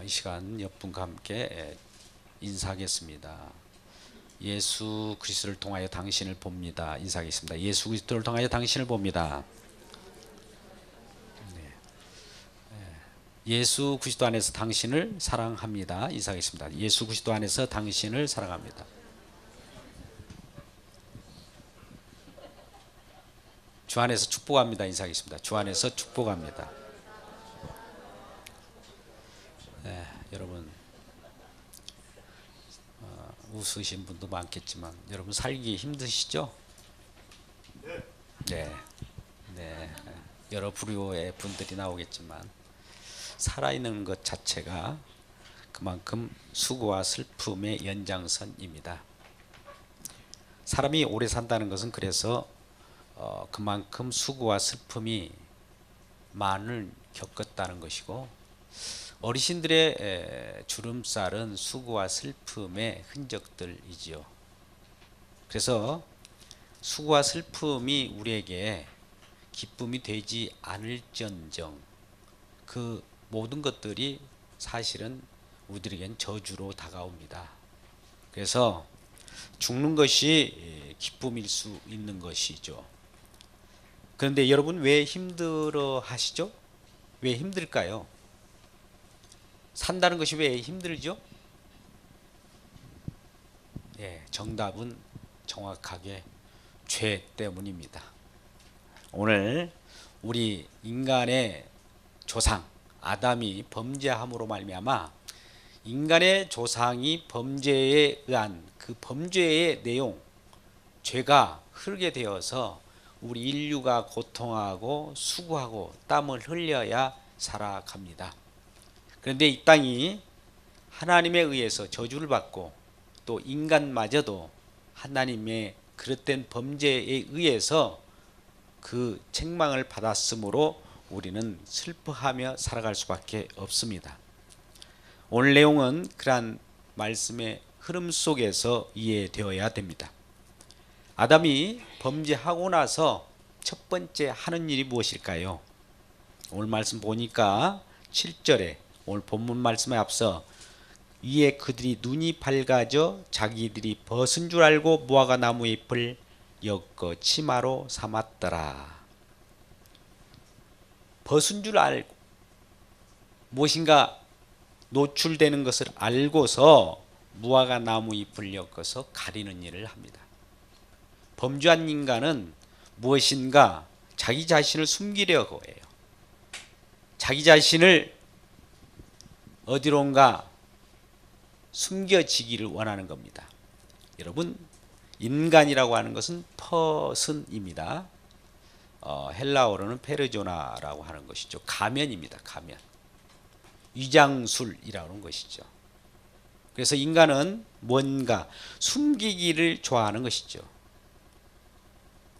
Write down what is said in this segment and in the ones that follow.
이 시간 옆분과 함께 인사하겠습니다. 예수 그리스도를 통하여 당신을 봅니다. 인사하겠습니다. 예수 그리스도를 통하여 당신을 봅니다. 예수 그리스도 안에서 당신을 사랑합니다. 인사하겠습니다. 예수 그리스도 안에서 당신을 사랑합니다. 주 안에서 축복합니다. 인사하겠습니다. 주 안에서 축복합니다. 여러분 웃으신 분도 많겠지만 여러분 살기 힘드시죠? 네, 네. 여러 부류의 분들이 나오겠지만 살아있는 것 자체가 그만큼 수고와 슬픔의 연장선입니다. 사람이 오래 산다는 것은 그래서 그만큼 수고와 슬픔이 많이 겪었다는 것이고, 어르신들의 주름살은 수고와 슬픔의 흔적들이지요. 그래서 수고와 슬픔이 우리에게 기쁨이 되지 않을지언정 그 모든 것들이 사실은 우리에겐 저주로 다가옵니다. 그래서 죽는 것이 기쁨일 수 있는 것이죠. 그런데 여러분 왜 힘들어 하시죠? 왜 힘들까요? 산다는 것이 왜 힘들죠? 정답은 정확하게 죄 때문입니다. 오늘 우리 인간의 조상 아담이 범죄함으로 말미암아 인간의 조상이 범죄에 의한 그 범죄의 내용, 죄가 흐르게 되어서 우리 인류가 고통하고 수고하고 땀을 흘려야 살아갑니다. 그런데 이 땅이 하나님에 의해서 저주를 받고 또 인간마저도 하나님의 그릇된 범죄에 의해서 그 책망을 받았으므로 우리는 슬퍼하며 살아갈 수밖에 없습니다. 오늘 내용은 그러한 말씀의 흐름 속에서 이해되어야 됩니다. 아담이 범죄하고 나서 첫 번째 하는 일이 무엇일까요? 오늘 말씀 보니까 7절에 오늘 본문 말씀에 앞서 이에 그들이 눈이 밝아져 자기들이 벗은 줄 알고 무화과 나무 잎을 엮어 치마로 삼았더라. 벗은 줄 알고 무엇인가 노출되는 것을 알고서 무화과 나무 잎을 엮어서 가리는 일을 합니다. 범죄한 인간은 무엇인가 자기 자신을 숨기려고 해요. 자기 자신을 어디론가 숨겨지기를 원하는 겁니다. 여러분, 인간이라고 하는 것은 퍼슨입니다. 헬라어로는 페르조나라고 하는 것이죠. 가면입니다. 가면. 위장술이라고 하는 것이죠. 그래서 인간은 뭔가 숨기기를 좋아하는 것이죠.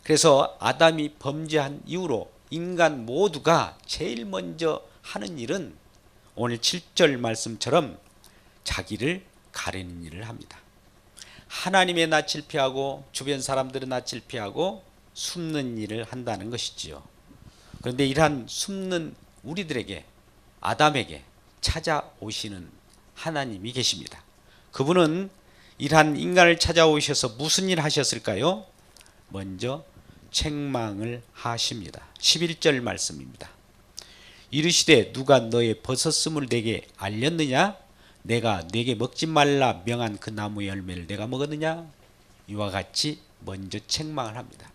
그래서 아담이 범죄한 이후로 인간 모두가 제일 먼저 하는 일은 오늘 7절 말씀처럼 자기를 가리는 일을 합니다. 하나님의 낯을 피하고 주변 사람들의 낯을 피하고 숨는 일을 한다는 것이지요. 그런데 이러한 숨는 우리들에게 아담에게 찾아오시는 하나님이 계십니다. 그분은 이러한 인간을 찾아오셔서 무슨 일 하셨을까요? 먼저 책망을 하십니다. 11절 말씀입니다. 이르시되 누가 너의 벗었음을 내게 알렸느냐? 내가 내게 먹지 말라 명한 그 나무 열매를 내가 먹었느냐? 이와 같이 먼저 책망을 합니다.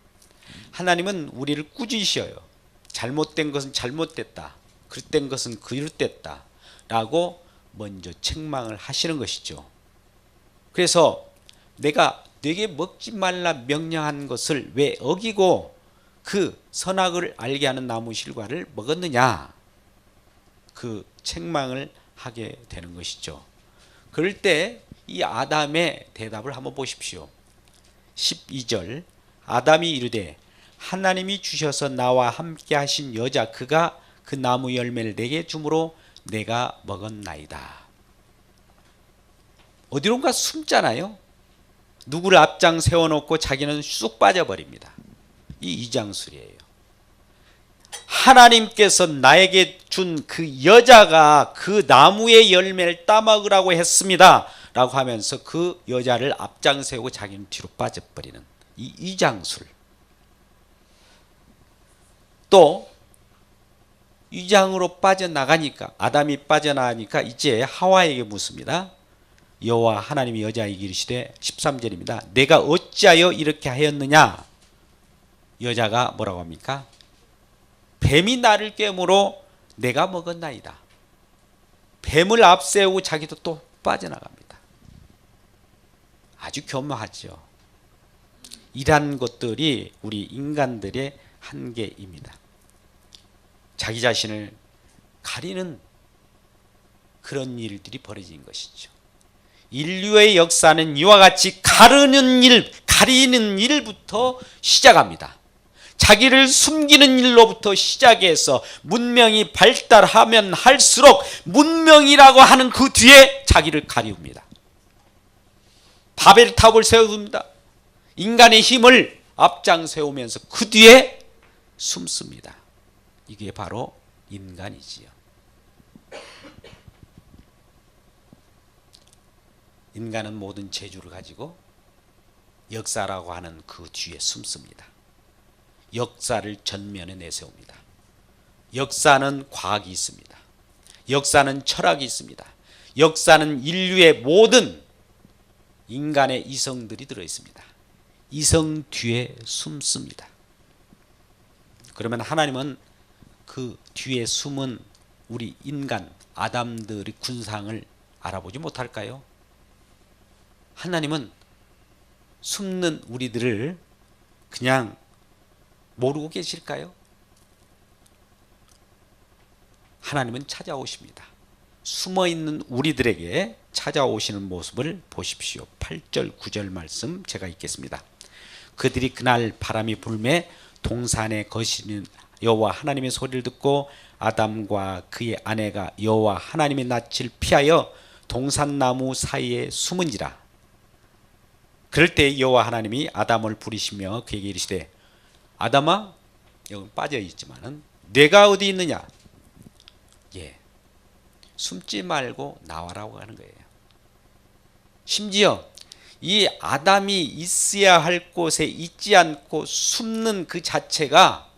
하나님은 우리를 꾸짖으셔요. 잘못된 것은 잘못됐다, 그릇된 것은 그릇됐다 라고 먼저 책망을 하시는 것이죠. 그래서 내가 내게 먹지 말라 명령한 것을 왜 어기고 그 선악을 알게 하는 나무 실과를 먹었느냐? 그 책망을 하게 되는 것이죠. 그럴 때 이 아담의 대답을 한번 보십시오. 12절 아담이 이르되 하나님이 주셔서 나와 함께 하신 여자 그가 그 나무 열매를 내게 주므로 내가 먹었나이다. 어디론가 숨잖아요. 누구를 앞장 세워놓고 자기는 쑥 빠져버립니다. 이 이장술이에요. 하나님께서 나에게 준 그 여자가 그 나무의 열매를 따먹으라고 했습니다 라고 하면서 그 여자를 앞장 세우고 자기는 뒤로 빠져버리는 이 위장술. 또 위장으로 빠져나가니까, 아담이 빠져나가니까 이제 하와에게 묻습니다. 여호와 하나님이 여자에게 이르시되 13절입니다. 내가 어찌하여 이렇게 하였느냐? 여자가 뭐라고 합니까? 뱀이 나를 깨므로 내가 먹었나이다. 뱀을 앞세우고 자기도 또 빠져나갑니다. 아주 교묘하죠. 이러한 것들이 우리 인간들의 한계입니다. 자기 자신을 가리는 그런 일들이 벌어진 것이죠. 인류의 역사는 이와 같이 가리는 일부터 시작합니다. 자기를 숨기는 일로부터 시작해서 문명이 발달하면 할수록 문명이라고 하는 그 뒤에 자기를 가리웁니다. 바벨탑을 세웁니다. 인간의 힘을 앞장 세우면서 그 뒤에 숨습니다. 이게 바로 인간이지요. 인간은 모든 재주를 가지고 역사라고 하는 그 뒤에 숨습니다. 역사를 전면에 내세웁니다. 역사는 과학이 있습니다. 역사는 철학이 있습니다. 역사는 인류의 모든 인간의 이성들이 들어있습니다. 이성 뒤에 숨습니다. 그러면 하나님은 그 뒤에 숨은 우리 인간 아담들의 군상을 알아보지 못할까요? 하나님은 숨는 우리들을 그냥 모르고 계실까요? 하나님은 찾아오십니다. 숨어있는 우리들에게 찾아오시는 모습을 보십시오. 8절 9절 말씀 제가 읽겠습니다. 그들이 그날 바람이 불매 동산에 거시는 여호와 하나님의 소리를 듣고 아담과 그의 아내가 여호와 하나님의 낯을 피하여 동산나무 사이에 숨은지라. 그럴 때 여호와 하나님이 아담을 부르시며 그에게 이르시되 아담아, 여기 빠져 있지만은 내가 어디 있느냐? 예, 숨지 말고 나와라고 하는 거예요. 심지어 이 아담이 있어야 할 곳에 있지 않고 숨는 그 자체가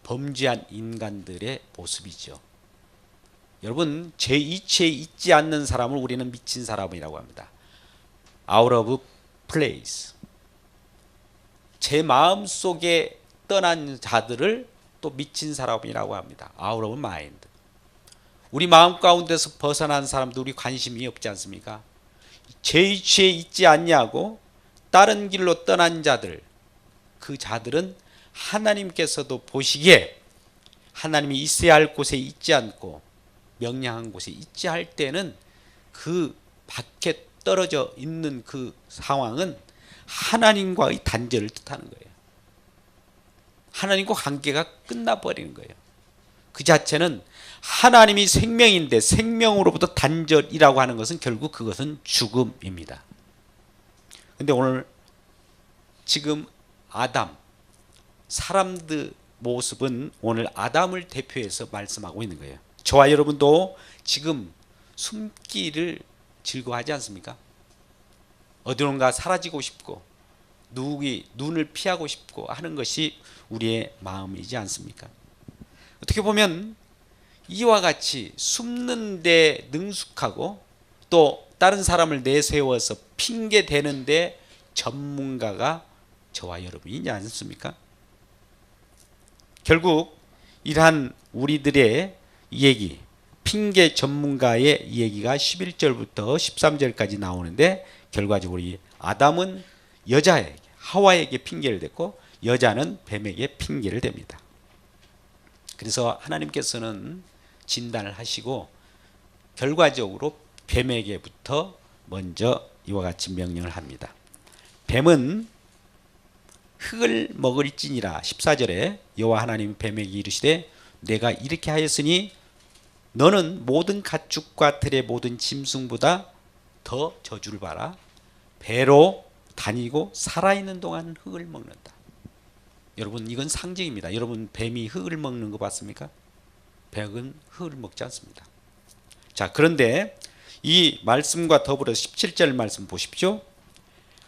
범죄한 인간들의 모습이죠. 여러분, 제 이치에 있지 않는 사람을 우리는 미친 사람이라고 합니다. Out of place. 제 마음 속에 떠난 자들을 또 미친 사람이라고 합니다. Out of mind. 우리 마음 가운데서 벗어난 사람도 우리 관심이 없지 않습니까? 제 이치에 있지 않냐고 다른 길로 떠난 자들, 그 자들은 하나님께서도 보시기에 하나님이 있어야 할 곳에 있지 않고 명령한 곳에 있지 할 때는 그 밖에 떨어져 있는 그 상황은 하나님과의 단절을 뜻하는 거예요. 하나님과 관계가 끝나버리는 거예요. 그 자체는 하나님이 생명인데 생명으로부터 단절이라고 하는 것은 결국 그것은 죽음입니다. 근데 오늘 지금 아담, 사람들 모습은 오늘 아담을 대표해서 말씀하고 있는 거예요. 저와 여러분도 지금 숨기를 즐거워하지 않습니까? 어디론가 사라지고 싶고 누구의 눈을 피하고 싶고 하는 것이 우리의 마음이지 않습니까? 어떻게 보면 이와 같이 숨는 데 능숙하고 또 다른 사람을 내세워서 핑계 대는데 전문가가 저와 여러분이지 않습니까? 결국 이러한 우리들의 얘기, 핑계 전문가의 얘기가 11절부터 13절까지 나오는데 결과적으로 우리 아담은 여자에게, 하와에게 핑계를 댔고 여자는 뱀에게 핑계를 댑니다. 그래서 하나님께서는 진단을 하시고 결과적으로 뱀에게부터 먼저 이와 같이 명령을 합니다. 뱀은 흙을 먹을지니라. 14절에 여호와 하나님이 뱀에게 이르시되 내가 이렇게 하였으니 너는 모든 가축과 들의 모든 짐승보다 더 저주를 봐라. 배로 다니고 살아있는 동안 흙을 먹는다. 여러분 이건 상징입니다. 여러분 뱀이 흙을 먹는 거 봤습니까? 뱀은 흙을 먹지 않습니다. 자, 그런데 이 말씀과 더불어 17절 말씀 보십시오.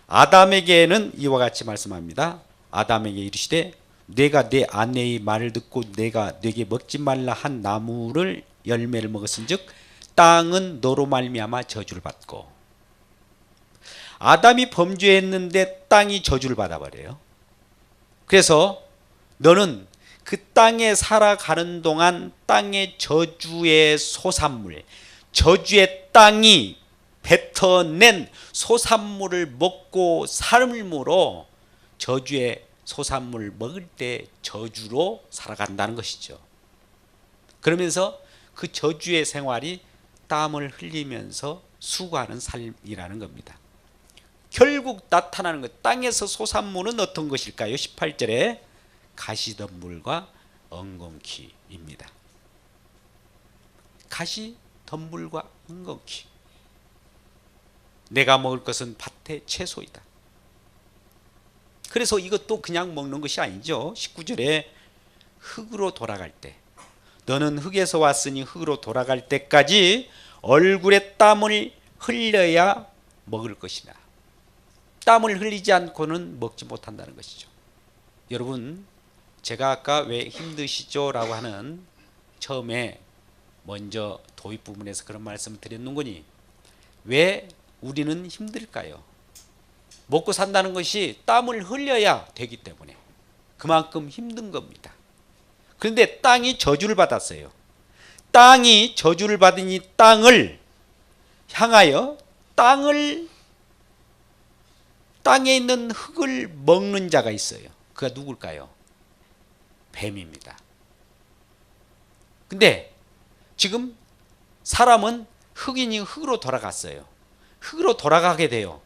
아담에게는 이와 같이 말씀합니다. 아담에게 이르시되 내가 내 아내의 말을 듣고 내가 네게 먹지 말라 한 나무를 열매를 먹었은즉 땅은 너로 말미암아 저주를 받고. 아담이 범죄했는데 땅이 저주를 받아버려요. 그래서 너는 그 땅에 살아가는 동안 땅의 저주의 소산물, 저주의 땅이 뱉어낸 소산물을 먹고 삶으로 저주의 소산물을 먹을 때 저주로 살아간다는 것이죠. 그러면서 그 저주의 생활이 땀을 흘리면서 수고하는 삶이라는 겁니다. 결국 나타나는 것, 땅에서 소산물은 어떤 것일까요? 18절에 가시덤불과 엉겅퀴입니다. 가시덤불과 엉겅퀴. 내가 먹을 것은 밭의 채소이다. 그래서 이것도 그냥 먹는 것이 아니죠. 19절에 흙으로 돌아갈 때 너는 흙에서 왔으니 흙으로 돌아갈 때까지 얼굴에 땀을 흘려야 먹을 것이나 땀을 흘리지 않고는 먹지 못한다는 것이죠. 여러분, 제가 아까 왜 힘드시죠? 라고 하는 처음에 먼저 도입 부분에서 그런 말씀을 드렸는 거니 왜 우리는 힘들까요? 먹고 산다는 것이 땀을 흘려야 되기 때문에 그만큼 힘든 겁니다. 그런데 땅이 저주를 받았어요. 땅이 저주를 받은 이 땅을 향하여 땅에 있는 흙을 먹는 자가 있어요. 그가 누굴까요? 뱀입니다. 근데 지금 사람은 흙이니 흙으로 돌아갔어요. 흙으로 돌아가게 돼요.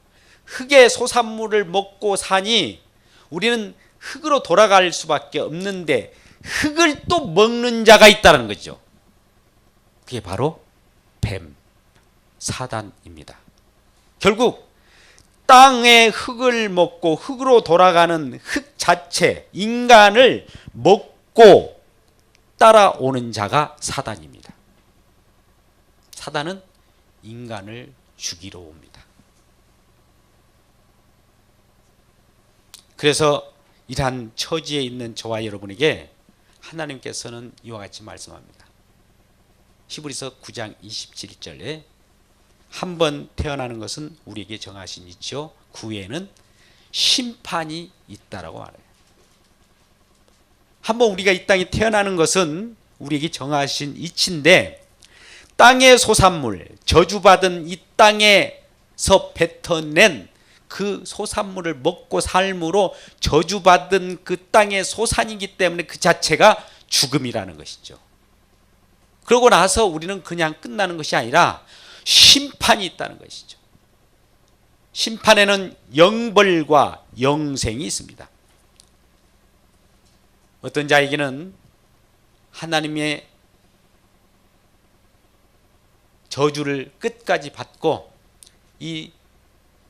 흙의 소산물을 먹고 사니 우리는 흙으로 돌아갈 수밖에 없는데 흙을 또 먹는 자가 있다는 거죠. 그게 바로 뱀, 사단입니다. 결국 땅의 흙을 먹고 흙으로 돌아가는 흙 자체, 인간을 먹고 따라오는 자가 사단입니다. 사단은 인간을 죽이러 옵니다. 그래서 이러한 처지에 있는 저와 여러분에게 하나님께서는 이와 같이 말씀합니다. 히브리서 9장 27절에 한 번 태어나는 것은 우리에게 정하신 이치요 그 후에는 심판이 있다라고 말해요. 한번 우리가 이 땅에 태어나는 것은 우리에게 정하신 이치인데 땅의 소산물, 저주받은 이 땅에서 뱉어낸 그 소산물을 먹고 삶으로 저주받은 그 땅의 소산이기 때문에 그 자체가 죽음이라는 것이죠. 그러고 나서 우리는 그냥 끝나는 것이 아니라 심판이 있다는 것이죠. 심판에는 영벌과 영생이 있습니다. 어떤 자에게는 하나님의 저주를 끝까지 받고 이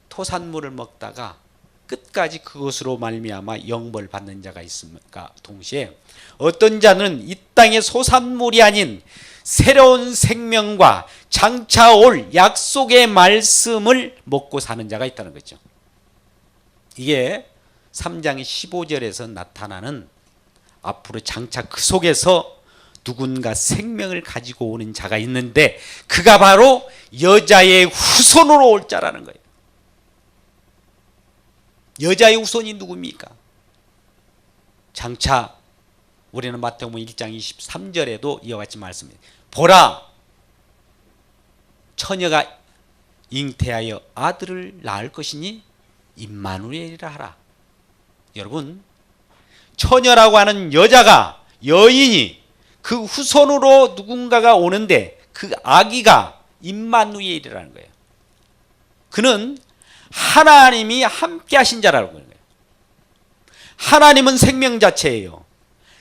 토산물을 먹다가 끝까지 그것으로 말미암아 영벌 받는 자가 있습니까? 동시에 어떤 자는 이 땅의 소산물이 아닌 새로운 생명과 장차 올 약속의 말씀을 먹고 사는 자가 있다는 거죠. 이게 3장 15절에서 나타나는 앞으로 장차 그 속에서 누군가 생명을 가지고 오는 자가 있는데 그가 바로 여자의 후손으로 올 자라는 거예요. 여자의 후손이 누굽니까? 장차 우리는 마태복음 1장 23절에도 이와 같이 말씀해요. 보라, 처녀가 잉태하여 아들을 낳을 것이니 임마누엘이라 하라. 여러분, 처녀라고 하는 여자가, 여인이 그 후손으로 누군가가 오는데 그 아기가 임마누엘이라는 거예요. 그는 하나님이 함께 하신 자라는 거예요. 하나님은 생명 자체예요.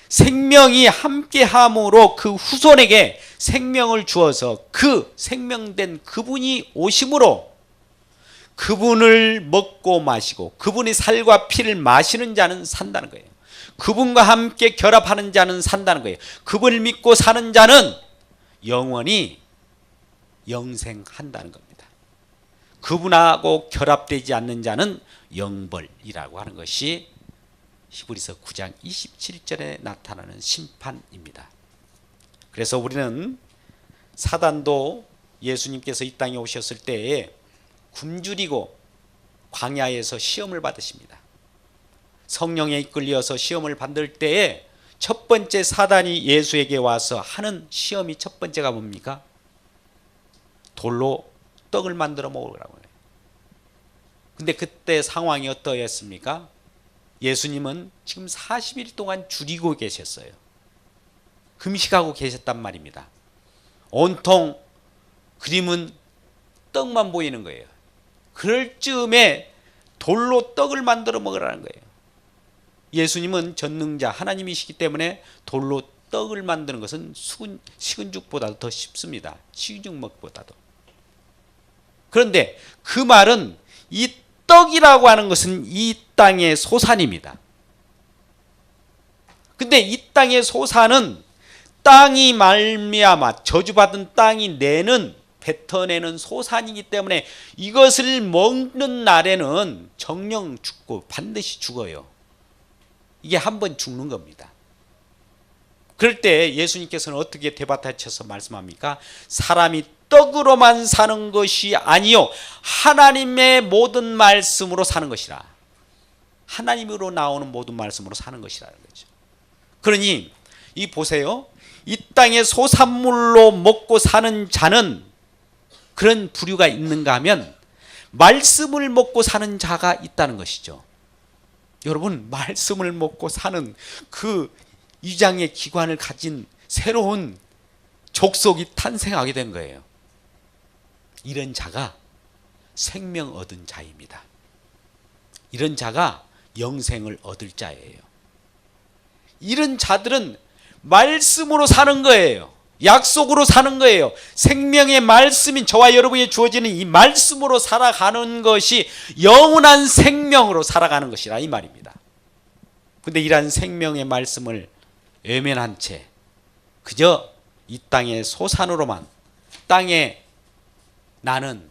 생명이 함께 함으로 그 후손에게 생명을 주어서 그 생명된 그분이 오심으로 그분을 먹고 마시고 그분의 살과 피를 마시는 자는 산다는 거예요. 그분과 함께 결합하는 자는 산다는 거예요. 그분을 믿고 사는 자는 영원히 영생한다는 겁니다. 그분하고 결합되지 않는 자는 영벌이라고 하는 것이 히브리서 9장 27절에 나타나는 심판입니다. 그래서 우리는 사단도 예수님께서 이 땅에 오셨을 때에 굶주리고 광야에서 시험을 받으십니다. 성령에 이끌려서 시험을 받을 때에 첫 번째 사단이 예수에게 와서 하는 시험이 첫 번째가 뭡니까? 돌로 떡을 만들어 먹으라고 해요. 근데 그때 상황이 어떠했습니까? 예수님은 지금 40일 동안 줄이고 계셨어요. 금식하고 계셨단 말입니다. 온통 그림은 떡만 보이는 거예요. 그럴 즈음에 돌로 떡을 만들어 먹으라는 거예요. 예수님은 전능자 하나님이시기 때문에 돌로 떡을 만드는 것은 식은 죽보다도 더 쉽습니다. 식은 죽 먹보다도. 그런데 그 말은 이 떡이라고 하는 것은 이 땅의 소산입니다. 근데 이 땅의 소산은 땅이 말미암아 저주받은 땅이 뱉어내는 소산이기 때문에 이것을 먹는 날에는 정령 죽고 반드시 죽어요. 이게 한 번 죽는 겁니다. 그럴 때 예수님께서는 어떻게 대받아쳐서 말씀합니까? 사람이 떡으로만 사는 것이 아니요 하나님의 모든 말씀으로 사는 것이라. 하나님으로 나오는 모든 말씀으로 사는 것이라는 거죠. 그러니 이 보세요. 이 땅의 소산물로 먹고 사는 자는 그런 부류가 있는가 하면 말씀을 먹고 사는 자가 있다는 것이죠. 여러분, 말씀을 먹고 사는 그 위장의 기관을 가진 새로운 족속이 탄생하게 된 거예요. 이런 자가 생명 얻은 자입니다. 이런 자가 영생을 얻을 자예요. 이런 자들은 말씀으로 사는 거예요. 약속으로 사는 거예요. 생명의 말씀인 저와 여러분이 주어지는 이 말씀으로 살아가는 것이 영원한 생명으로 살아가는 것이라 이 말입니다. 그런데 이러한 생명의 말씀을 외면한 채 그저 이 땅의 소산으로만 땅에 나는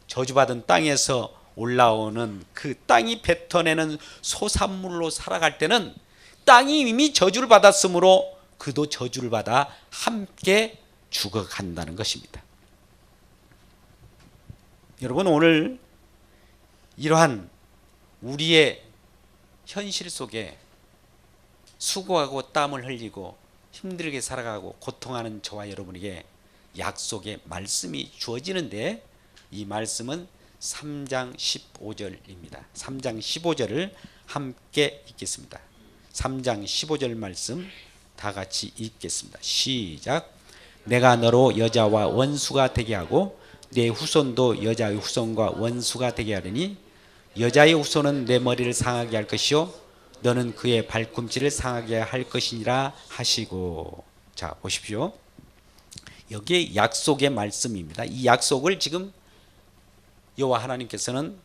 저주받은 땅에서 올라오는 그 땅이 뱉어내는 소산물로 살아갈 때는 땅이 이미 저주를 받았으므로 그도 저주를 받아 함께 죽어간다는 것입니다. 여러분, 오늘 이러한 우리의 현실 속에 수고하고 땀을 흘리고 힘들게 살아가고 고통하는 저와 여러분에게 약속의 말씀이 주어지는데 이 말씀은 3장 15절입니다. 3장 15절을 함께 읽겠습니다. 3장 15절 말씀 다 같이 읽겠습니다. 시작. 내가 너로 여자와 원수가 되게 하고 내 후손도 여자의 후손과 원수가 되게 하리니 여자의 후손은 내 머리를 상하게 할 것이요 너는 그의 발꿈치를 상하게 할 것이니라 하시고. 자, 보십시오. 여기에 약속의 말씀입니다. 이 약속을 지금 여호와 하나님께서는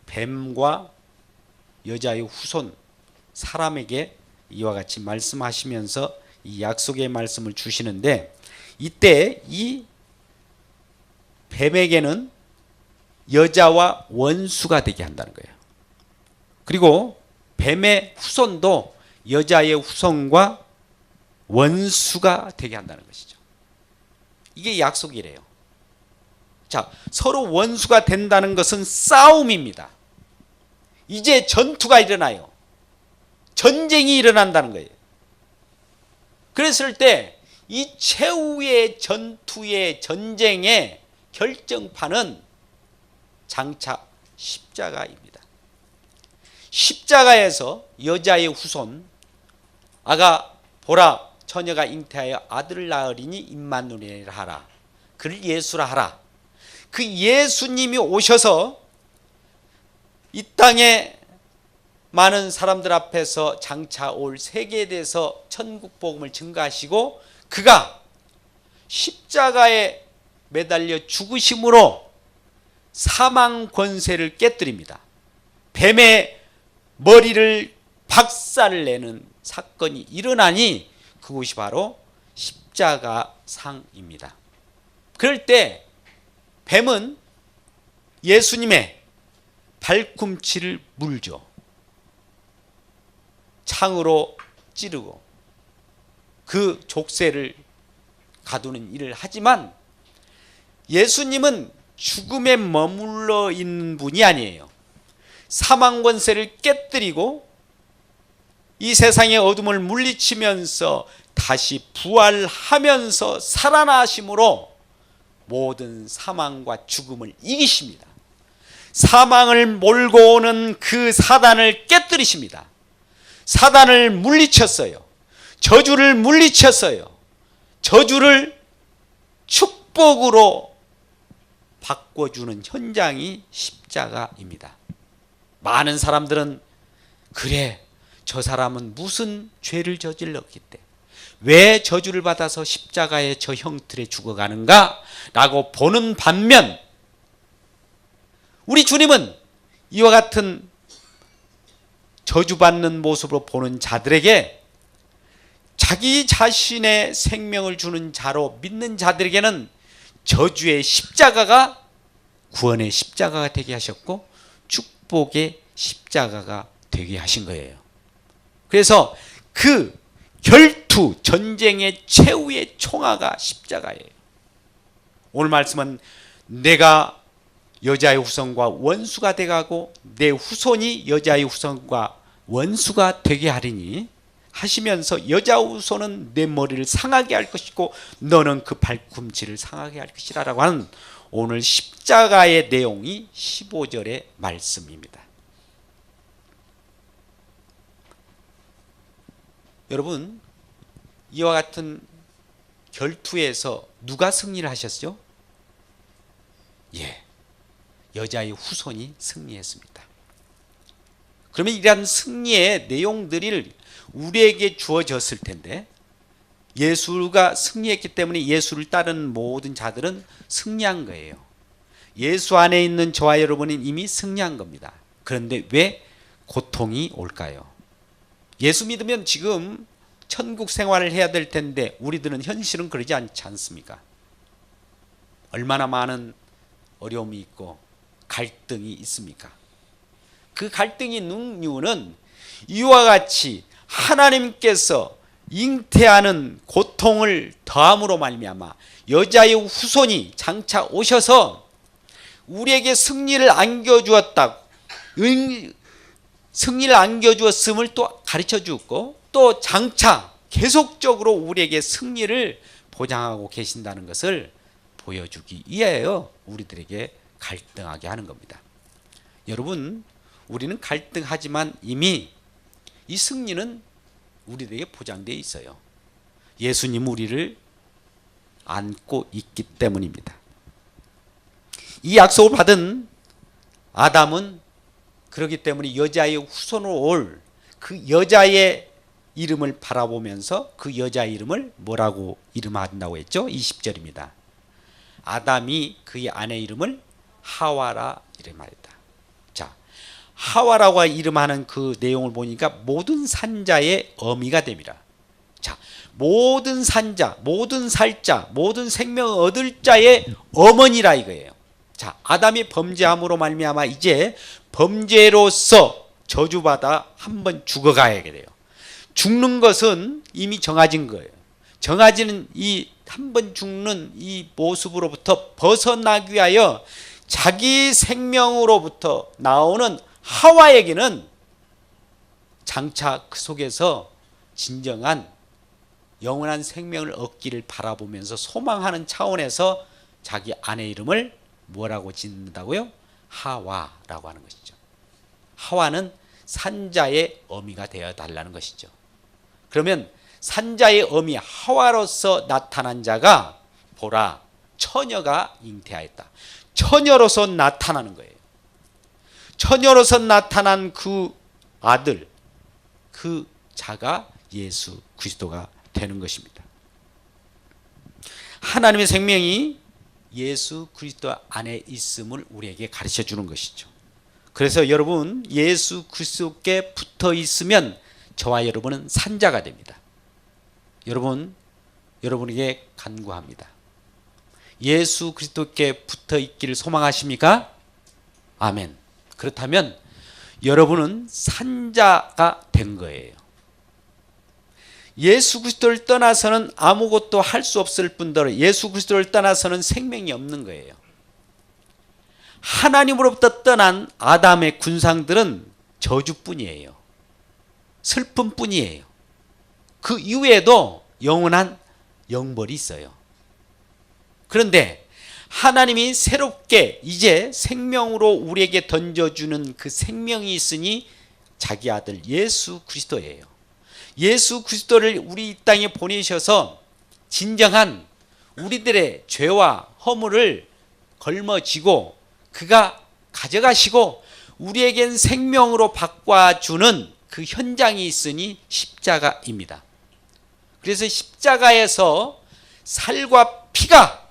뱀과 여자의 후손 사람에게 이와 같이 말씀하시면서 이 약속의 말씀을 주시는데 이때 이 뱀에게는 여자와 원수가 되게 한다는 거예요. 그리고 뱀의 후손도 여자의 후손과 원수가 되게 한다는 것이죠. 이게 약속이래요. 자, 서로 원수가 된다는 것은 싸움입니다. 이제 전투가 일어나요. 전쟁이 일어난다는 거예요. 그랬을 때 이 최후의 전투의 전쟁의 결정판은 장차 십자가입니다. 십자가에서 여자의 후손 아가 보라 처녀가 잉태하여 아들을 낳으리니 임마누엘이라 하라. 그를 예수라 하라. 그 예수님이 오셔서 이 땅에 많은 사람들 앞에서 장차 올 세계에 대해서 천국 복음을 증거하시고 그가 십자가에 매달려 죽으심으로 사망 권세를 깨뜨립니다. 뱀의 머리를 박살내는 사건이 일어나니 그곳이 바로 십자가상입니다. 그럴 때 뱀은 예수님의 발꿈치를 물죠. 창으로 찌르고 그 족쇄를 가두는 일을 하지만 예수님은 죽음에 머물러 있는 분이 아니에요. 사망 권세를 깨뜨리고 이 세상의 어둠을 물리치면서 다시 부활하면서 살아나심으로 모든 사망과 죽음을 이기십니다. 사망을 몰고 오는 그 사단을 깨뜨리십니다. 사단을 물리쳤어요. 저주를 물리쳤어요. 저주를 축복으로 바꿔주는 현장이 십자가입니다. 많은 사람들은 그래, 저 사람은 무슨 죄를 저질렀기 때문에 왜 저주를 받아서 십자가의 저 형틀에 죽어가는가 라고 보는 반면 우리 주님은 이와 같은 저주받는 모습으로 보는 자들에게 자기 자신의 생명을 주는 자로 믿는 자들에게는 저주의 십자가가 구원의 십자가가 되게 하셨고 축복의 십자가가 되게 하신 거예요. 그래서 그 결투, 전쟁의 최후의 총화가 십자가예요. 오늘 말씀은 내가 여자의 후손과 원수가 돼가고 내 후손이 여자의 후손과 원수가 되게 하리니 하시면서 여자 후손은 내 머리를 상하게 할 것이고 너는 그 발꿈치를 상하게 할 것이라 라고 하는 오늘 십자가의 내용이 15절의 말씀입니다. 여러분, 이와 같은 결투에서 누가 승리를 하셨죠? 여자의 후손이 승리했습니다. 그러면 이러한 승리의 내용들이 우리에게 주어졌을 텐데 예수가 승리했기 때문에 예수를 따르는 모든 자들은 승리한 거예요. 예수 안에 있는 저와 여러분은 이미 승리한 겁니다. 그런데 왜 고통이 올까요? 예수 믿으면 지금 천국 생활을 해야 될 텐데 우리들은 현실은 그러지 않지 않습니까? 얼마나 많은 어려움이 있고 갈등이 있습니까? 그 갈등이 있는 이유는 이와 같이 하나님께서 잉태하는 고통을 더함으로 말미암아 여자의 후손이 장차 오셔서 우리에게 승리를 안겨주었다. 승리를 안겨주었음을 또 가르쳐 주었고 또 장차 계속적으로 우리에게 승리를 보장하고 계신다는 것을 보여주기 위하여 우리들에게 갈등하게 하는 겁니다. 여러분, 우리는 갈등하지만 이미 이 승리는 우리들에게 보장되어 있어요. 예수님 우리를 안고 있기 때문입니다. 이 약속을 받은 아담은 그렇기 때문에 여자의 후손으로 올 그 여자의 이름을 바라보면서 그 여자 이름을 뭐라고 이름한다고 했죠? 20절입니다. 아담이 그의 아내 이름을 하와라 이름하였다. 자, 하와라고 이름하는 그 내용을 보니까 모든 산자의 어미가 됩니다. 자, 모든 산자, 모든 살자, 모든 생명을 얻을 자의 어머니라 이거예요. 자, 아담이 범죄함으로 말미암아 이제 범죄로서 저주받아 한번 죽어가야 돼요. 죽는 것은 이미 정해진 거예요. 정해지는 이 한번 죽는 이 모습으로부터 벗어나기 위하여 자기 생명으로부터 나오는 하와에게는 장차 그 속에서 진정한 영원한 생명을 얻기를 바라보면서 소망하는 차원에서 자기 아내 이름을 뭐라고 짓는다고요? 하와라고 하는 것이죠. 하와는 산자의 어미가 되어 달라는 것이죠. 그러면 산자의 어미 하와로서 나타난 자가 보라 처녀가 잉태하였다. 처녀로서 나타나는 거예요. 처녀로서 나타난 그 아들, 그 자가 예수 그리스도가 되는 것입니다. 하나님의 생명이 예수 그리스도 안에 있음을 우리에게 가르쳐 주는 것이죠. 그래서 여러분 예수 그리스도께 붙어 있으면 저와 여러분은 산자가 됩니다. 여러분에게 간구합니다. 예수 그리스도께 붙어 있기를 소망하십니까? 아멘. 그렇다면 여러분은 산자가 된 거예요. 예수 그리스도를 떠나서는 아무것도 할 수 없을 뿐더러 예수 그리스도를 떠나서는 생명이 없는 거예요. 하나님으로부터 떠난 아담의 군상들은 저주뿐이에요. 슬픔뿐이에요. 그 이후에도 영원한 영벌이 있어요. 그런데 하나님이 새롭게 이제 생명으로 우리에게 던져주는 그 생명이 있으니 자기 아들 예수 그리스도예요. 예수 그리스도를 우리 이 땅에 보내셔서 진정한 우리들의 죄와 허물을 걸머지고 그가 가져가시고 우리에겐 생명으로 바꿔주는 그 현장이 있으니 십자가입니다. 그래서 십자가에서 살과 피가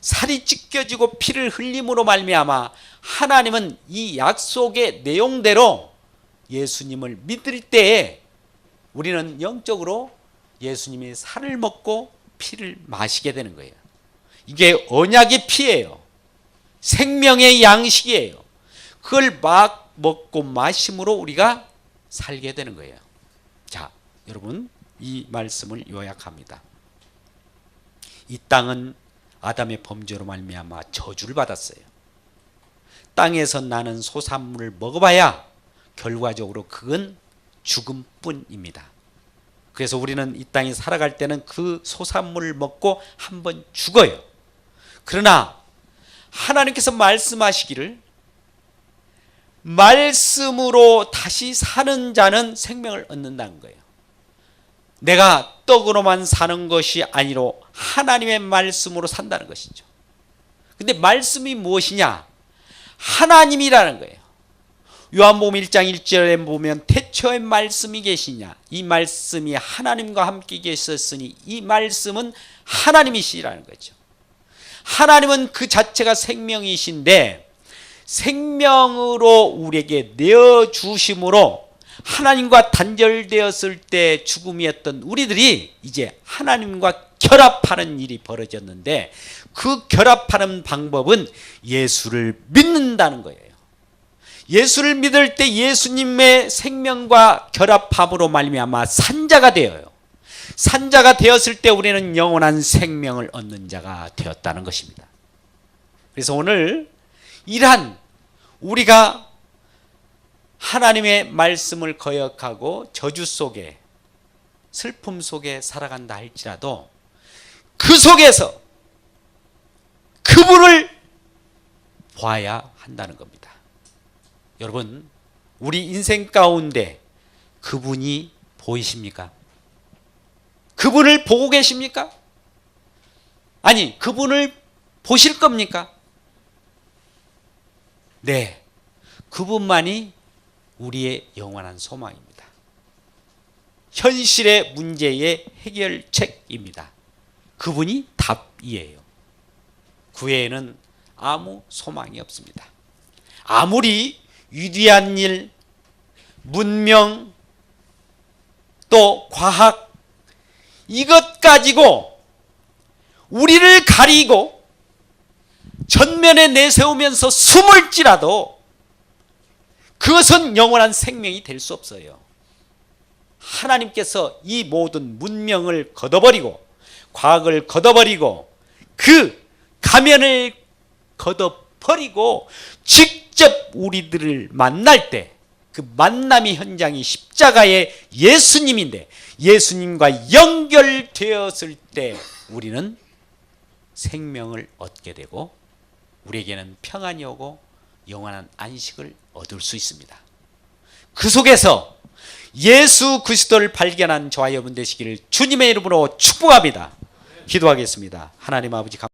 살이 찢겨지고 피를 흘림으로 말미암아 하나님은 이 약속의 내용대로 예수님을 믿을 때에 우리는 영적으로 예수님이 살을 먹고 피를 마시게 되는 거예요. 이게 언약의 피예요. 생명의 양식이에요. 그걸 막 먹고 마심으로 우리가 살게 되는 거예요. 자, 여러분 이 말씀을 요약합니다. 이 땅은 아담의 범죄로 말미암아 저주를 받았어요. 땅에서 나는 소산물을 먹어봐야 결과적으로 그건 죽음뿐입니다. 그래서 우리는 이 땅에 살아갈 때는 그 소산물을 먹고 한번 죽어요. 그러나 하나님께서 말씀하시기를 말씀으로 다시 사는 자는 생명을 얻는다는 거예요. 내가 떡으로만 사는 것이 아니로 하나님의 말씀으로 산다는 것이죠. 근데 말씀이 무엇이냐? 하나님이라는 거예요. 요한복음 1장 1절에 보면 태초에 말씀이 계시냐? 이 말씀이 하나님과 함께 계셨으니 이 말씀은 하나님이시라는 거죠. 하나님은 그 자체가 생명이신데 생명으로 우리에게 내어주심으로 하나님과 단절되었을 때 죽음이었던 우리들이 이제 하나님과 결합하는 일이 벌어졌는데 그 결합하는 방법은 예수를 믿는다는 거예요. 예수를 믿을 때 예수님의 생명과 결합함으로 말미암아 산자가 되어요. 산자가 되었을 때 우리는 영원한 생명을 얻는 자가 되었다는 것입니다. 그래서 오늘 이러한 우리가 하나님의 말씀을 거역하고 저주 속에 슬픔 속에 살아간다 할지라도 그 속에서 그분을 봐야 한다는 겁니다. 여러분 우리 인생 가운데 그분이 보이십니까? 그분을 보고 계십니까? 아니 그분을 보실 겁니까? 네, 그분만이 우리의 영원한 소망입니다. 현실의 문제의 해결책입니다. 그분이 답이에요. 그 외에는 아무 소망이 없습니다. 아무리 위대한 일, 문명, 또 과학 이것 가지고 우리를 가리고 전면에 내세우면서 숨을지라도 그것은 영원한 생명이 될 수 없어요. 하나님께서 이 모든 문명을 걷어버리고 과학을 걷어버리고 그 가면을 걷어버리고 직접 우리들을 만날 때 그 만남의 현장이 십자가의 예수님인데 예수님과 연결되었을 때 우리는 생명을 얻게 되고 우리에게는 평안이 오고 영원한 안식을 얻을 수 있습니다. 그 속에서 예수 그리스도를 발견한 저와 여러분 되시기를 주님의 이름으로 축복합니다. 기도하겠습니다. 하나님 아버지